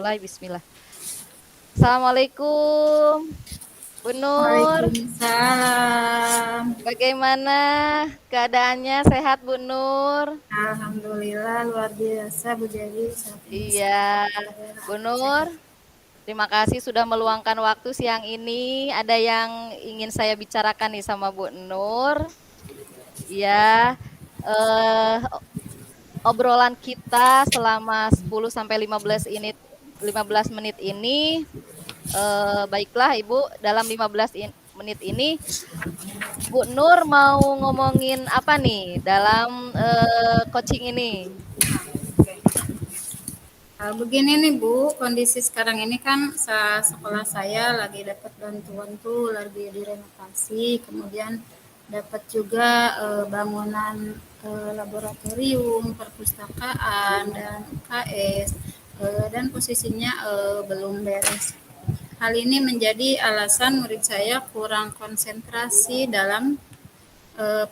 mulai, bismillah. Assalamualaikum, Bu Nur. Waalaikumsalam. Bagaimana keadaannya? Sehat, Bu Nur? Alhamdulillah luar biasa Bu Dewi, saat ini Iya, sehat, Bu sehat. Nur. Terima kasih sudah meluangkan waktu siang ini. Ada yang ingin saya bicarakan nih sama Bu Nur. Ya, obrolan kita selama 10 sampai 15 menit ini, baiklah Ibu, dalam 15 menit ini Bu Nur mau ngomongin apa nih dalam coaching ini? Begini nih Bu, kondisi sekarang ini kan sekolah saya lagi dapat bantuan tuh, lagi direnovasi, kemudian dapat juga bangunan laboratorium, perpustakaan, dan UKS, dan posisinya belum beres. Hal ini menjadi alasan murid saya kurang konsentrasi dalam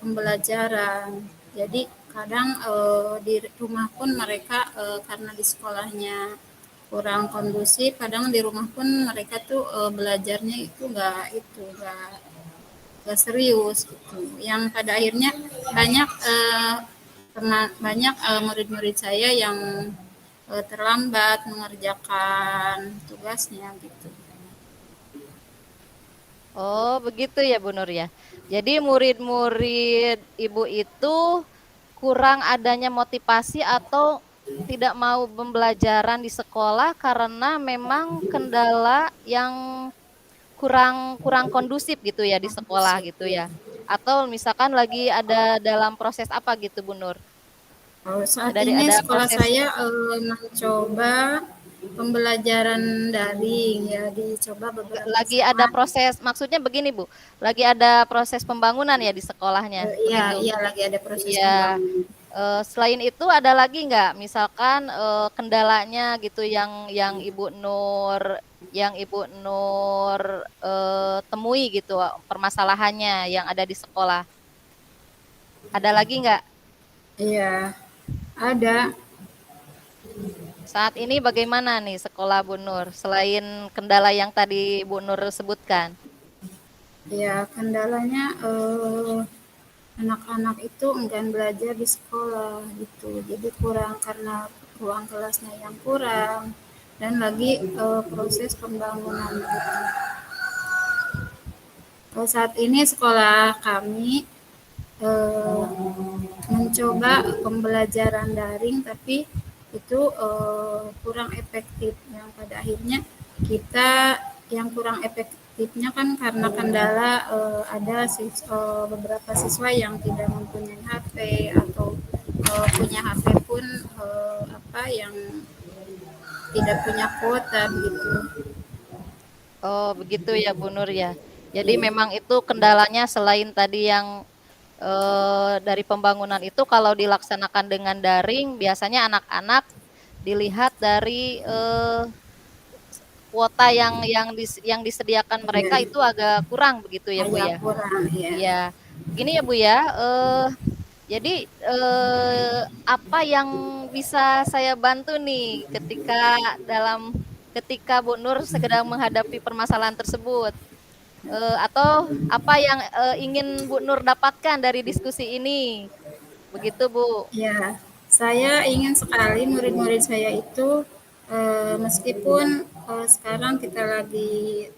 pembelajaran. Jadi kadang di rumah pun mereka karena di sekolahnya kurang kondusif, kadang di rumah pun mereka tuh belajarnya itu nggak serius gitu. Yang pada akhirnya banyak murid-murid saya yang terlambat mengerjakan tugasnya gitu. Oh, begitu ya Bu Nur ya. Jadi murid-murid Ibu itu kurang adanya motivasi atau tidak mau pembelajaran di sekolah karena memang kendala yang kurang kurang kondusif gitu ya di sekolah Kondusif gitu ya. ya. Atau misalkan lagi ada dalam proses apa gitu Bu Nur? Saat ini Ada sekolah proses saya mencoba pembelajaran daring ya, dicoba beberapa lagi ada saat. proses, maksudnya begini Bu, lagi ada proses pembangunan ya di sekolahnya, Iya, begitu? iya lagi ada proses Iya, pembangunan. selain itu ada lagi nggak misalkan, kendalanya gitu yang Ibu Nur, temui gitu permasalahannya yang ada di sekolah? Ada lagi nggak? Iya, ada. Saat ini bagaimana nih sekolah Bu Nur, selain kendala yang tadi Bu Nur sebutkan? Ya, kendalanya anak-anak itu enggan belajar di sekolah gitu. Jadi kurang karena ruang kelasnya yang kurang dan lagi proses pembangunan gitu. Saat ini sekolah kami eh, mencoba pembelajaran daring tapi itu kurang efektif yang pada akhirnya kita yang kurang efektifnya kan karena kendala ada beberapa siswa yang tidak mempunyai HP atau punya HP pun apa yang tidak punya kuota begitu. Oh, begitu ya Bu Nur ya. Jadi Iya, memang itu kendalanya selain tadi yang dari pembangunan itu kalau dilaksanakan dengan daring biasanya anak-anak dilihat dari kuota yang disediakan mereka iya, itu agak kurang begitu ya Bu agak ya. kurang ya. Iya. Begini ya Bu ya, jadi apa yang bisa saya bantu nih ketika Bu Nur sedang menghadapi permasalahan tersebut? Atau apa yang ingin Bu Nur dapatkan dari diskusi ini? Begitu Bu. Ya, saya ingin sekali murid-murid saya itu meskipun sekarang kita lagi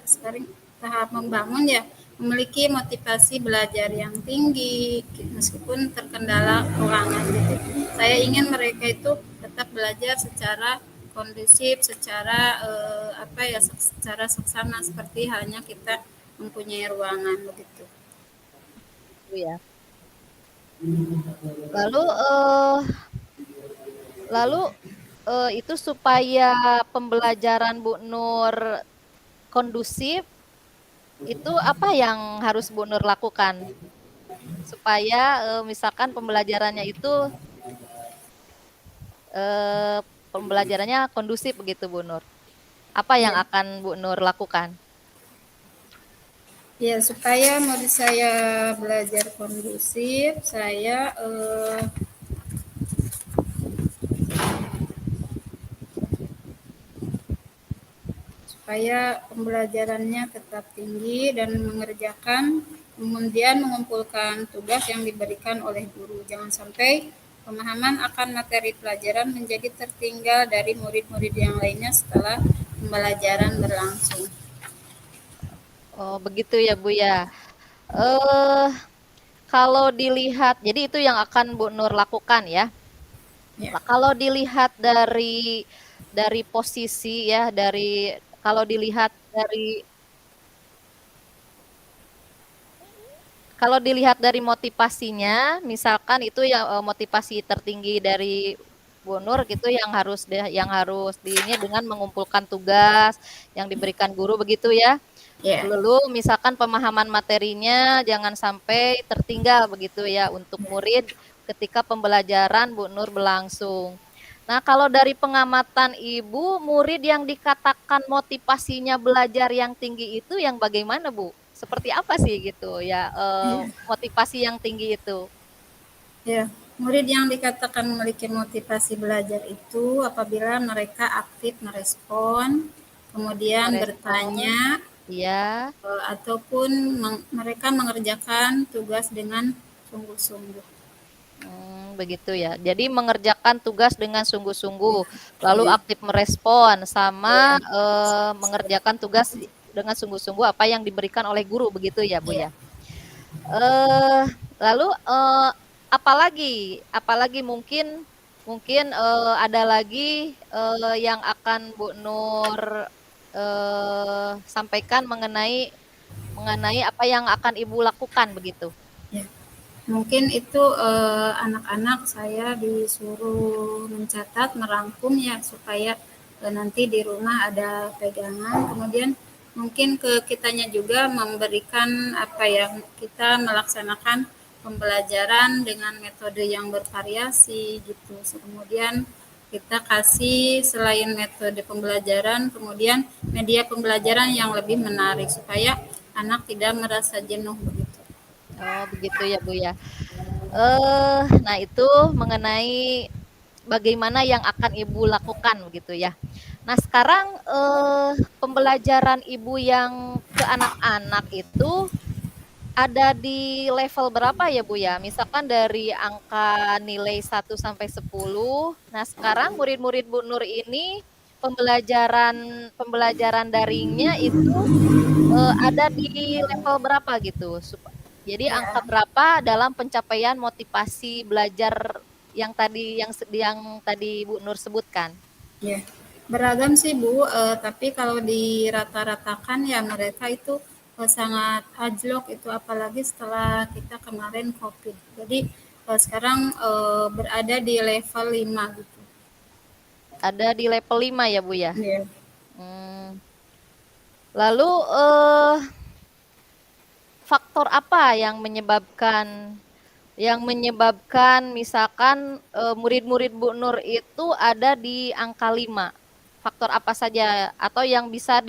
sekarang tahap membangun ya, memiliki motivasi belajar yang tinggi meskipun terkendala ruangan gitu. Saya ingin mereka itu tetap belajar secara kondusif, secara apa ya, secara seksama seperti halnya kita mempunyai ruangan begitu. Bu ya. Lalu lalu itu supaya pembelajaran Bu Nur kondusif, itu apa yang harus Bu Nur lakukan? Supaya misalkan eh, pembelajarannya kondusif begitu Bu Nur. Apa yang Ya. akan Bu Nur lakukan? Ya, supaya murid saya belajar kondusif, saya supaya pembelajarannya tetap tinggi dan mengerjakan, kemudian mengumpulkan tugas yang diberikan oleh guru. Jangan sampai pemahaman akan materi pelajaran menjadi tertinggal dari murid-murid yang lainnya setelah pembelajaran berlangsung. Oh, begitu ya, Bu, ya. Eh, kalau dilihat, jadi itu yang akan Bu Nur lakukan ya. Ya, Nah, kalau dilihat dari posisi ya, dari kalau dilihat dari kalau dilihat dari motivasinya, misalkan itu ya motivasi tertinggi dari Bu Nur gitu yang harus di ini dengan mengumpulkan tugas yang diberikan guru begitu ya. ya, Lalu misalkan pemahaman materinya jangan sampai tertinggal begitu ya untuk murid ketika pembelajaran Bu Nur berlangsung. Nah, kalau dari pengamatan Ibu, murid yang dikatakan motivasinya belajar yang tinggi itu yang bagaimana, Bu? Seperti apa sih gitu ya, ya, motivasi yang tinggi itu? ya. Murid yang dikatakan memiliki motivasi belajar itu apabila mereka aktif merespon, kemudian Merespon, bertanya, iya. ataupun mereka mengerjakan tugas dengan sungguh-sungguh. Begitu ya. Jadi mengerjakan tugas dengan sungguh-sungguh, lalu Ya, aktif merespon, sama ya, mengerjakan tugas dengan sungguh-sungguh apa yang diberikan oleh guru, begitu ya, Bu ya. ya. Eh, lalu apalagi, apalagi mungkin mungkin ada lagi yang akan Bu Nur sampaikan mengenai mengenai apa yang akan Ibu lakukan begitu. Ya. Mungkin itu anak-anak saya disuruh mencatat, merangkum ya supaya nanti di rumah ada pegangan. Kemudian mungkin ke kitanya juga memberikan apa ya, kita melaksanakan pembelajaran dengan metode yang bervariasi gitu. Kemudian kita kasih selain metode pembelajaran, kemudian media pembelajaran yang lebih menarik supaya anak tidak merasa jenuh begitu. Oh, begitu ya, Bu ya. Nah itu mengenai bagaimana yang akan Ibu lakukan begitu ya. Nah sekarang pembelajaran Ibu yang ke anak-anak itu ada di level berapa ya Bu ya? Misalkan dari angka nilai 1 sampai 10. Nah sekarang murid-murid Bu Nur ini pembelajaran pembelajaran daringnya itu ada di level berapa gitu? Jadi angka Ya. berapa dalam pencapaian motivasi belajar yang tadi Bu Nur sebutkan? Ya, beragam sih Bu, tapi kalau dirata-ratakan ya mereka itu sangat anjlok itu apalagi setelah kita kemarin COVID. Jadi sekarang berada di level 5 gitu. Ada di level 5 ya Bu ya? Iya. Hmm. Lalu faktor apa yang menyebabkan misalkan murid-murid Bu Nur itu ada di angka 5? Faktor apa saja atau yang bisa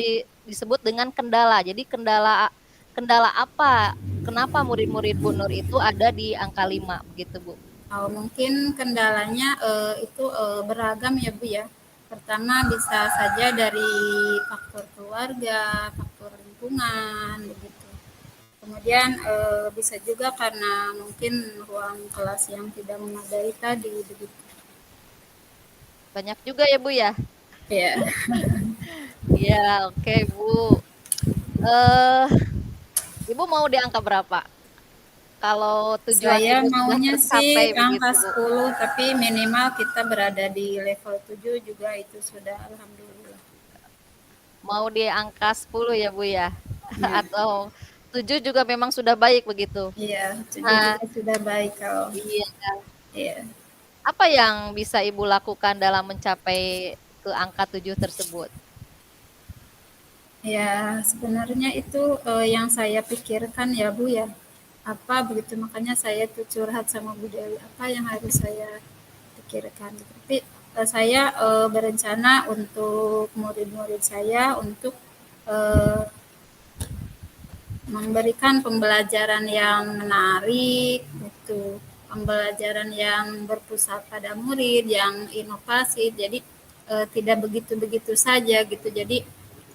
disebut dengan kendala. Jadi kendala kendala apa? Kenapa murid-murid Bu Nur itu ada di angka 5 begitu, Bu? Mungkin kendalanya itu beragam ya Bu ya. Pertama bisa saja dari faktor keluarga, faktor lingkungan, begitu. Kemudian bisa juga karena mungkin ruang kelas yang tidak memadai tadi begitu. Banyak juga ya, Bu ya? Ya, Iya, oke, Bu. Eh, Ibu mau di angka berapa? Kalau tujuan saya Ibu sudah maunya sih tercapai angka begitu, Bu. 10 tapi minimal kita berada di level 7 juga itu sudah alhamdulillah. Mau di angka 10 ya, Bu ya? Ya. Atau 7 juga memang sudah baik begitu? Iya, 7 Nah, juga sudah baik kalau. iya. Iya. Apa yang bisa Ibu lakukan dalam mencapai ke angka 7 tersebut? Ya, sebenarnya itu yang saya pikirkan ya Bu ya. Apa begitu makanya saya tuh curhat sama Bu Dewi, apa yang harus saya pikirkan. Tapi saya berencana untuk murid-murid saya untuk eh, memberikan pembelajaran yang menarik, gitu. Pembelajaran yang berpusat pada murid, yang inovasi. Jadi tidak begitu-begitu saja gitu. Jadi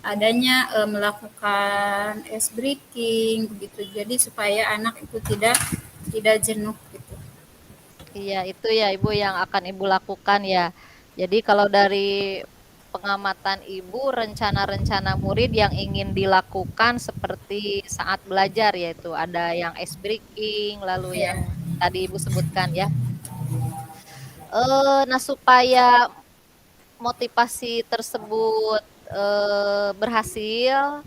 adanya melakukan ice breaking begitu. Jadi supaya anak itu tidak jenuh gitu. Iya, itu ya Ibu yang akan Ibu lakukan ya. Jadi kalau dari pengamatan Ibu, rencana-rencana murid yang ingin dilakukan seperti saat belajar yaitu ada yang ice breaking, lalu yang Ya, tadi Ibu sebutkan ya. Nah supaya motivasi tersebut berhasil,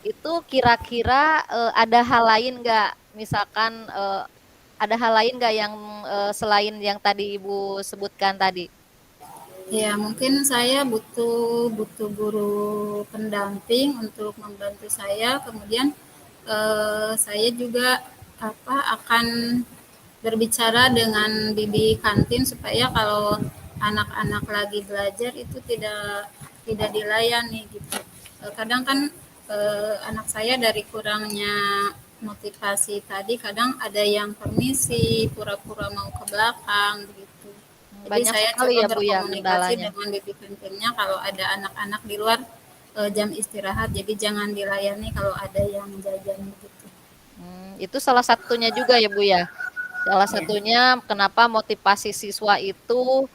itu kira-kira ada hal lain nggak? Misalkan ada hal lain nggak yang selain yang tadi Ibu sebutkan tadi? ya mungkin saya butuh butuh guru pendamping untuk membantu saya. Kemudian saya juga akan berbicara dengan bibi kantin supaya kalau anak-anak lagi belajar itu tidak dilayani gitu. Kadang kan anak saya dari kurangnya motivasi tadi kadang ada yang permisi, pura-pura mau ke belakang begitu. Jadi Banyak saya sekali coba ya Bu ya berkomunikasi kendalanya. dengan bibi kantinnya kalau ada anak-anak di luar jam istirahat, jadi jangan dilayani kalau ada yang jajan begitu. Itu salah satunya juga ya Bu ya. Salah Ya, satunya kenapa motivasi siswa itu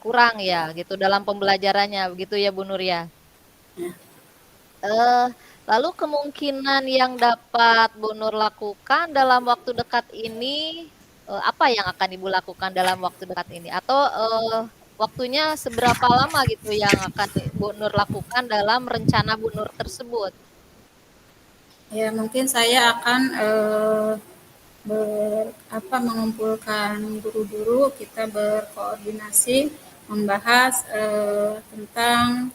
kurang ya gitu dalam pembelajarannya begitu ya Bu Nur ya. Eh, Lalu kemungkinan yang dapat Bu Nur lakukan dalam waktu dekat ini, apa yang akan Ibu lakukan dalam waktu dekat ini? Atau waktunya seberapa lama gitu yang akan Bu Nur lakukan dalam rencana Bu Nur tersebut? ya mungkin saya akan mengumpulkan guru-guru, kita berkoordinasi membahas tentang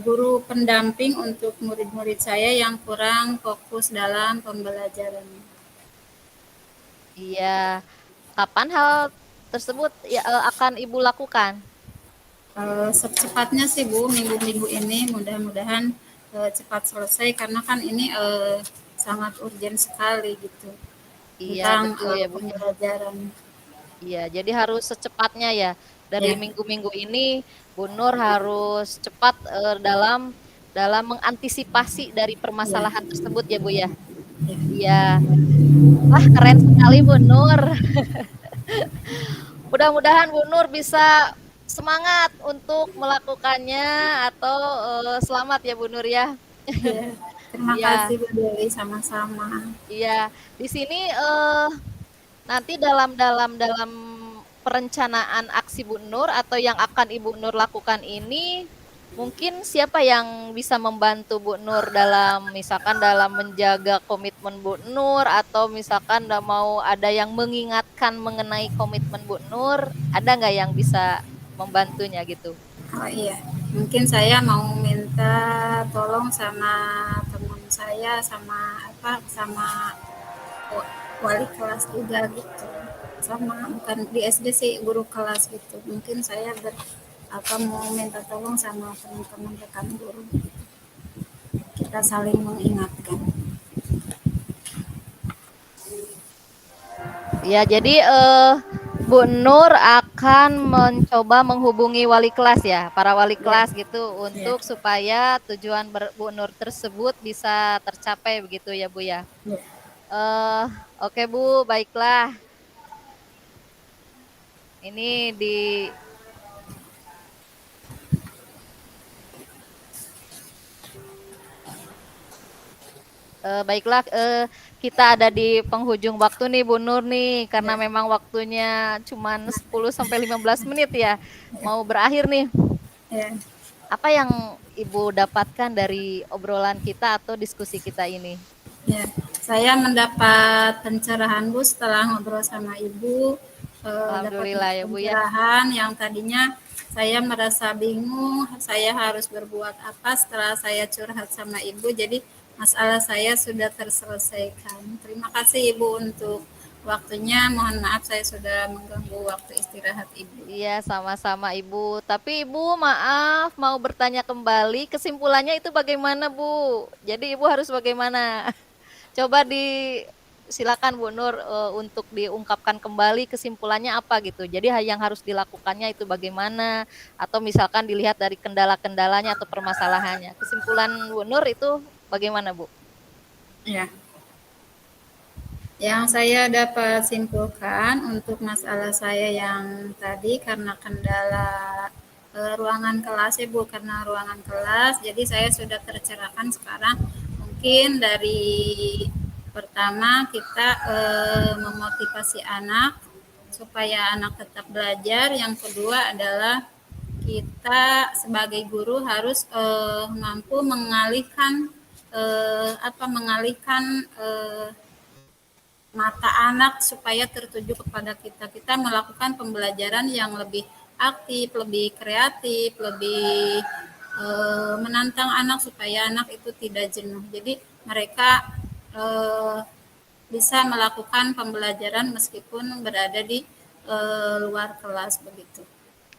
guru pendamping untuk murid-murid saya yang kurang fokus dalam pembelajaran. Iya, kapan hal tersebut ya, akan Ibu lakukan? Secepatnya sih Bu, minggu-minggu ini mudah-mudahan cepat selesai karena kan ini sangat urgent sekali gitu Iya, tentang betul ya Bu ya. pembelajaran. Iya, jadi harus secepatnya ya. Dari Ya, minggu-minggu ini, Bu Nur harus cepat dalam dalam mengantisipasi dari ya, permasalahan tersebut ya Bu ya. ya. Iya, wah keren sekali Bu Nur. Mudah-mudahan Bu Nur bisa semangat untuk melakukannya atau selamat ya Bu Nur ya. Ya, terima Iya, kasih Bu Dewi, sama-sama. iya. Di sini nanti dalam perencanaan aksi Bu Nur atau yang akan Ibu Nur lakukan ini, mungkin siapa yang bisa membantu Bu Nur dalam misalkan dalam menjaga komitmen Bu Nur atau misalkan mau ada yang mengingatkan mengenai komitmen Bu Nur, ada nggak yang bisa membantunya gitu? Oh iya, mungkin saya mau minta tolong sama teman saya, sama wali kelas juga gitu. Sama bukan di SD sih, guru kelas gitu. Mungkin saya mau minta tolong sama teman-teman rekan guru. Kita saling mengingatkan. Ya, jadi Bu Nur akan mencoba menghubungi wali kelas ya, para wali Ya, kelas gitu ya, untuk supaya tujuan Bu Nur tersebut bisa tercapai begitu ya Bu ya. ya, Eh oke Bu, baiklah. Ini di baiklah kita ada di penghujung waktu nih Bu Nur nih karena ya, memang waktunya cuma 10 sampai 15 menit ya. Mau berakhir nih. ya. Apa yang Ibu dapatkan dari obrolan kita atau diskusi kita ini? Ya, saya mendapat pencerahan Bu setelah ngobrol sama Ibu, dapat Alhamdulillah ya Bu ya. pencerahan yang tadinya saya merasa bingung, saya harus berbuat apa setelah saya curhat sama Ibu, jadi masalah saya sudah terselesaikan. Terima kasih Ibu untuk waktunya, mohon maaf saya sudah mengganggu waktu istirahat Ibu. Iya, sama-sama Ibu. Tapi Ibu, maaf mau bertanya kembali, kesimpulannya itu bagaimana Bu? Jadi Ibu harus bagaimana? Coba di silakan Bu Nur untuk diungkapkan kembali kesimpulannya apa gitu. Jadi yang harus dilakukannya itu bagaimana atau misalkan dilihat dari kendala-kendalanya atau permasalahannya. Kesimpulan Bu Nur itu bagaimana Bu? Ya, yang saya dapat simpulkan untuk masalah saya yang tadi karena kendala ruangan kelas ya Bu, karena ruangan kelas, jadi saya sudah tercerahkan sekarang. Mungkin dari pertama kita memotivasi anak supaya anak tetap belajar. Yang kedua adalah kita sebagai guru harus mampu mengalihkan mata anak supaya tertuju kepada kita. Kita melakukan pembelajaran yang lebih aktif, lebih kreatif, lebih menantang anak supaya anak itu tidak jenuh. Jadi mereka bisa melakukan pembelajaran meskipun berada di luar kelas begitu.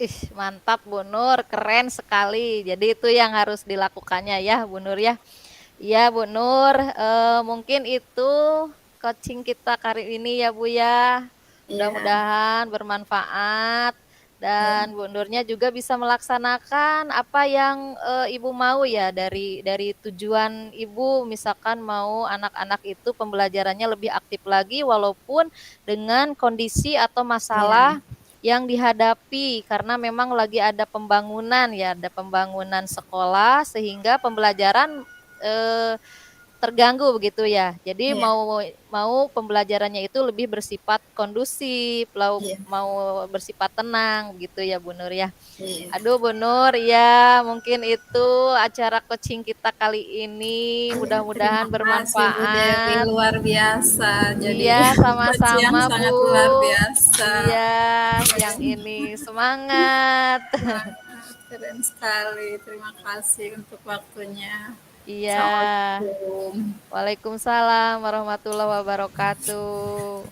Ih, mantap Bu Nur, keren sekali. Jadi itu yang harus dilakukannya ya Bu Nur ya. Iya Bu Nur, mungkin itu coaching kita kali ini ya Bu ya. Iya, Mudah-mudahan bermanfaat ya, dan Bu Nurnya juga bisa melaksanakan apa yang Ibu mau ya dari tujuan Ibu, misalkan mau anak-anak itu pembelajarannya lebih aktif lagi walaupun dengan kondisi atau ya, masalah yang dihadapi karena memang lagi ada pembangunan ya, ada pembangunan sekolah sehingga pembelajaran eh, terganggu begitu ya. Jadi ya, mau mau pembelajarannya itu lebih bersifat kondusif, ya, mau bersifat tenang gitu ya Bu Nur ya. ya. Aduh Bu Nur, ya mungkin itu acara coaching kita kali ini. Terima Mudah-mudahan kasih Bu Dewi, bermanfaat. luar biasa. Jadi Iya, coach yang sama-sama Bu. sangat luar biasa. Iya, yang ini semangat. Wah, keren sekali. Terima kasih untuk waktunya. Iya. Assalamualaikum. Waalaikumsalam warahmatullahi wabarakatuh.